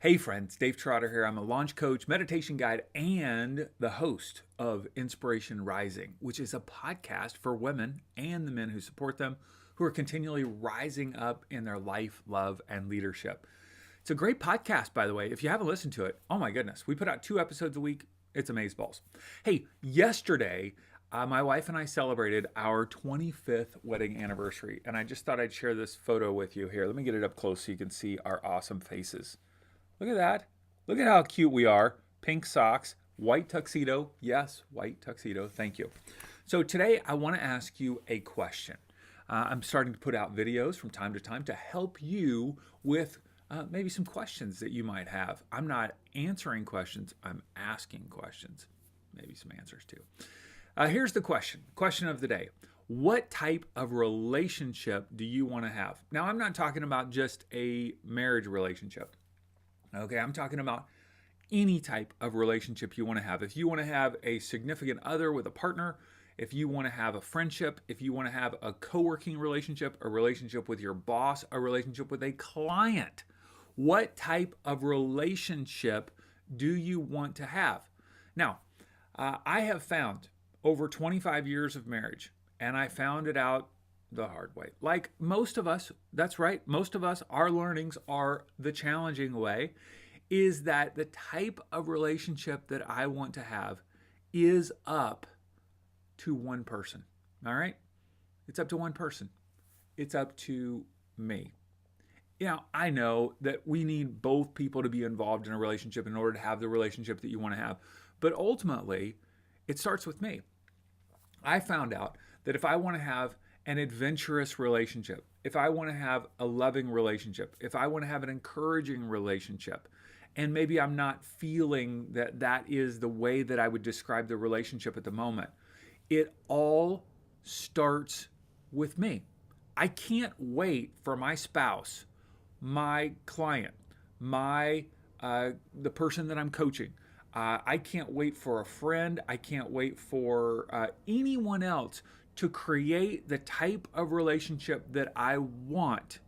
Hey friends, Dave Trotter here. I'm a launch coach, meditation guide, and the host of Inspiration Rising, which is a podcast for women and the men who support them who are continually rising up in their life, love, and leadership. It's a great podcast, by the way. If you haven't listened to it, oh my goodness, we put out 2 episodes a week. It's amazeballs. Hey, yesterday, my wife and I celebrated our 25th wedding anniversary, and I just thought I'd share this photo with you here. Let me get it up close so you can see our awesome faces. Look at that. Look at how cute we are. Pink socks, white tuxedo. Yes, white tuxedo. Thank you. So today I want to ask you a question. I'm starting to put out videos from time to time to help you with maybe some questions that you might have. I'm not answering questions. I'm asking questions. Maybe some answers too. Here's the question. Question of the day. What type of relationship do you want to have? Now, I'm not talking about just a marriage relationship. Okay, I'm talking about any type of relationship you want to have. If you want to have a significant other with a partner, if you want to have a friendship, if you want to have a co-working relationship, a relationship with your boss, a relationship with a client, what type of relationship do you want to have? Now, I have found over 25 years of marriage, and I found it out the hard way. Like most of us, that's right, most of us, our learnings are the challenging way, is that the type of relationship that I want to have is up to one person. All right? It's up to one person. It's up to me. I know that we need both people to be involved in a relationship in order to have the relationship that you want to have. But ultimately, it starts with me. I found out that if I want to have an adventurous relationship, if I want to have a loving relationship, if I want to have an encouraging relationship, and maybe I'm not feeling that that is the way that I would describe the relationship at the moment, it all starts with me. I can't wait for my spouse, my client, the person that I'm coaching. I can't wait for a friend. I can't wait for anyone else to create the type of relationship that I want.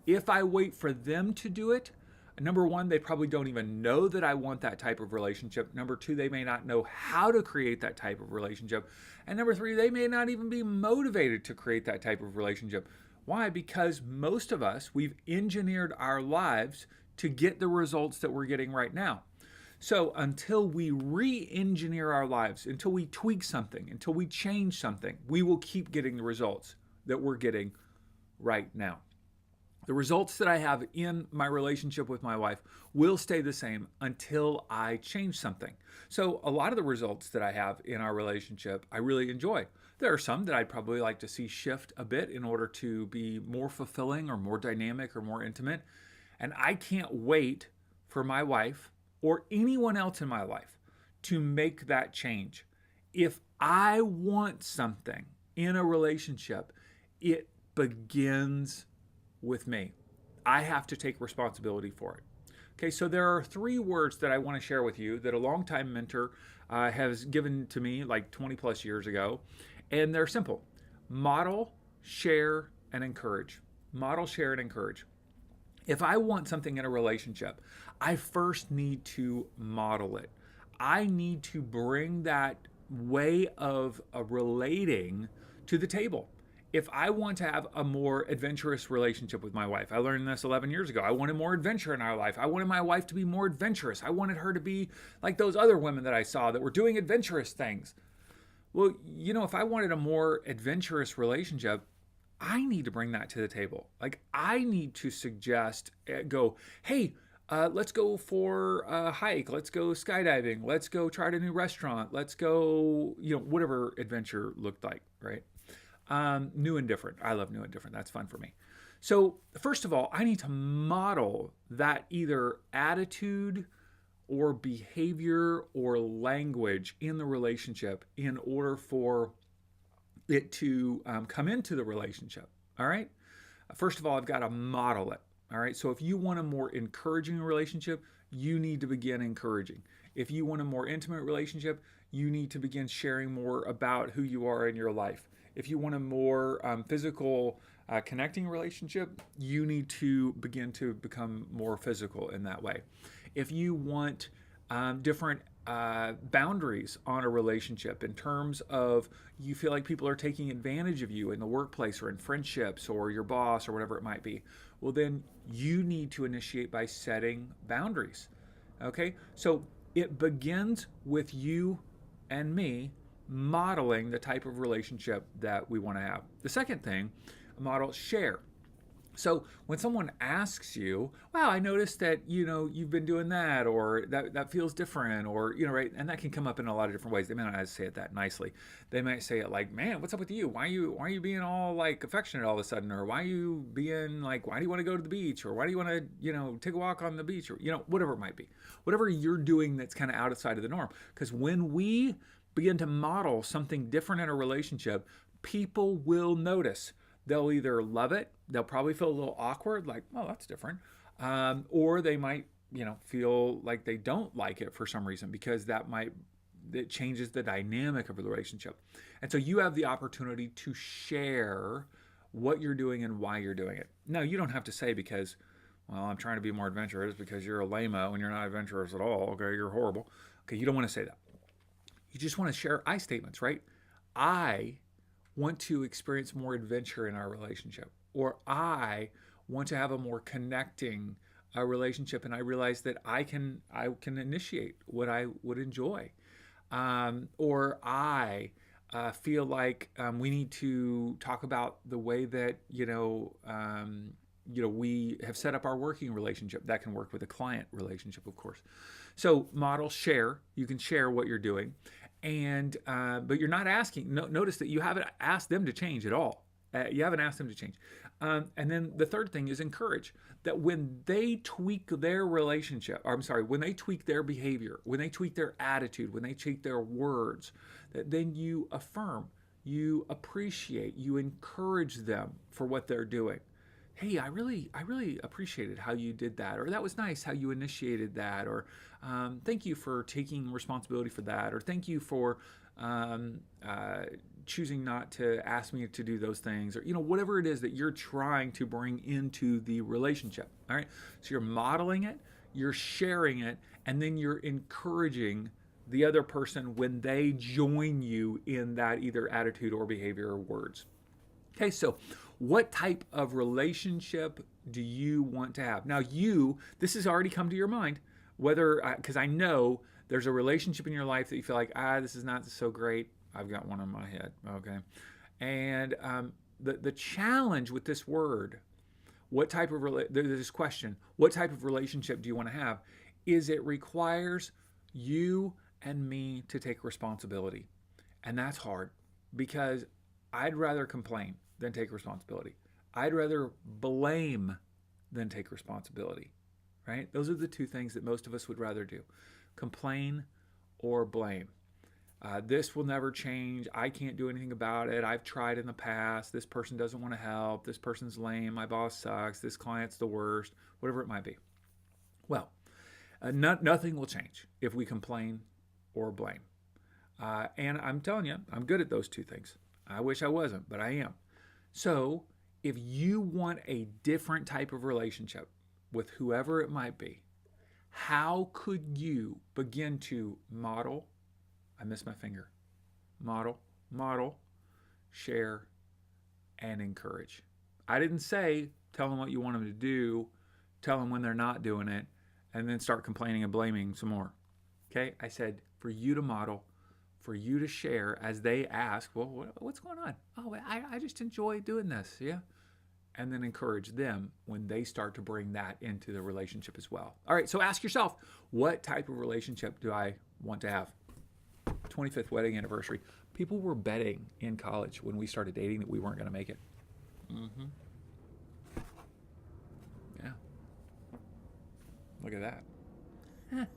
If I wait for them to do it, number one, they probably don't even know that I want that type of relationship. Number two, they may not know how to create that type of relationship. And number three, they may not even be motivated to create that type of relationship. Why? Because most of us, we've engineered our lives to get the results that we're getting right now. So until we re-engineer our lives, until we tweak something, until we change something, we will keep getting the results that we're getting right now. The results that I have in my relationship with my wife will stay the same until I change something. So a lot of the results that I have in our relationship, I really enjoy. There are some that I'd probably like to see shift a bit in order to be more fulfilling or more dynamic or more intimate. And I can't wait for my wife or anyone else in my life to make that change. If I want something in a relationship, it begins with me. I have to take responsibility for it. Okay, so there are 3 words that I want to share with you that a longtime mentor has given to me like 20 plus years ago, and they're simple. Model, share, and encourage. Model, share, and encourage. If I want something in a relationship, I first need to model it. I need to bring that way of relating to the table. If I want to have a more adventurous relationship with my wife, I learned this 11 years ago. I wanted more adventure in our life. I wanted my wife to be more adventurous. I wanted her to be like those other women that I saw that were doing adventurous things. Well, if I wanted a more adventurous relationship, I need to bring that to the table. Like I need to suggest, hey, let's go for a hike. Let's go skydiving. Let's go try a new restaurant. Let's go, whatever adventure looked like, right? New and different. I love new and different. That's fun for me. So first of all, I need to model that either attitude or behavior or language in the relationship in order for it to come into the relationship. All right. First of all, I've got to model it. All right. So if you want a more encouraging relationship, you need to begin encouraging. If you want a more intimate relationship, you need to begin sharing more about who you are in your life. If you want a more physical connecting relationship, you need to begin to become more physical in that way. if you want different boundaries on a relationship in terms of you feel like people are taking advantage of you in the workplace or in friendships or your boss or whatever it might be, well, then you need to initiate by setting boundaries. Okay? So it begins with you and me modeling the type of relationship that we want to have. The second thing, model share. So when someone asks you, "Wow, I noticed that you've been doing that," or that feels different, or right, and that can come up in a lot of different ways. They may not say it that nicely. They might say it like, "Man, what's up with you? Why are you being all like affectionate all of a sudden?" Or "Why are you being like, why do you want to go to the beach?" Or "Why do you want to take a walk on the beach?" Or whatever it might be, whatever you're doing that's kind of outside of the norm. Because when we begin to model something different in a relationship, people will notice. They'll either love it, they'll probably feel a little awkward, like, "Oh, that's different," or they might, feel like they don't like it for some reason because it changes the dynamic of the relationship. And so you have the opportunity to share what you're doing and why you're doing it. Now, you don't have to say because, "Well, I'm trying to be more adventurous," because you're a lame-o and you're not adventurous at all. Okay, you're horrible. Okay, you don't want to say that. You just want to share I statements, right? I want to experience more adventure in our relationship, or I want to have a more connecting relationship, and I realize that I can initiate what I would enjoy, or I feel like we need to talk about the way that we have set up our working relationship. That can work with a client relationship, of course. So model, share. You can share what you're doing, and but you're not asking. Notice that you haven't asked them to change at all. You haven't asked them to change. And then the third thing is encourage. That when they tweak their relationship, or I'm sorry, when they tweak their behavior, when they tweak their attitude, when they tweak their words, that then you affirm, you appreciate, you encourage them for what they're doing. "Hey, I really appreciated how you did that," or "That was nice how you initiated that," or "Thank you for taking responsibility for that," or "Thank you for choosing not to ask me to do those things," or whatever it is that you're trying to bring into the relationship. All right, so you're modeling it, you're sharing it, and then you're encouraging the other person when they join you in that either attitude or behavior or words. Okay, so what type of relationship do you want to have? Now, this has already come to your mind, whether, because I know there's a relationship in your life that you feel like, this is not so great. I've got one in my head, okay? And the challenge with this word, this question, what type of relationship do you want to have, is it requires you and me to take responsibility. And that's hard because I'd rather complain than take responsibility. I'd rather blame than take responsibility, right? Those are the two things that most of us would rather do: complain or blame. This will never change. I can't do anything about it. I've tried in the past. This person doesn't want to help. This person's lame. My boss sucks. This client's the worst, whatever it might be. Well, nothing will change if we complain or blame. And I'm telling you, I'm good at those two things. I wish I wasn't, but I am. So if you want a different type of relationship with whoever it might be, how could you begin to model? I missed my finger. Model, share, and encourage. I didn't say tell them what you want them to do, tell them when they're not doing it, and then start complaining and blaming some more. Okay? I said for you to model, for you to share as they ask, "Well, what's going on?" "Oh, I just enjoy doing this." Yeah. And then encourage them when they start to bring that into the relationship as well. All right, so ask yourself, what type of relationship do I want to have? 25th wedding anniversary. People were betting in college when we started dating that we weren't going to make it. Mm-hmm. Yeah. Look at that.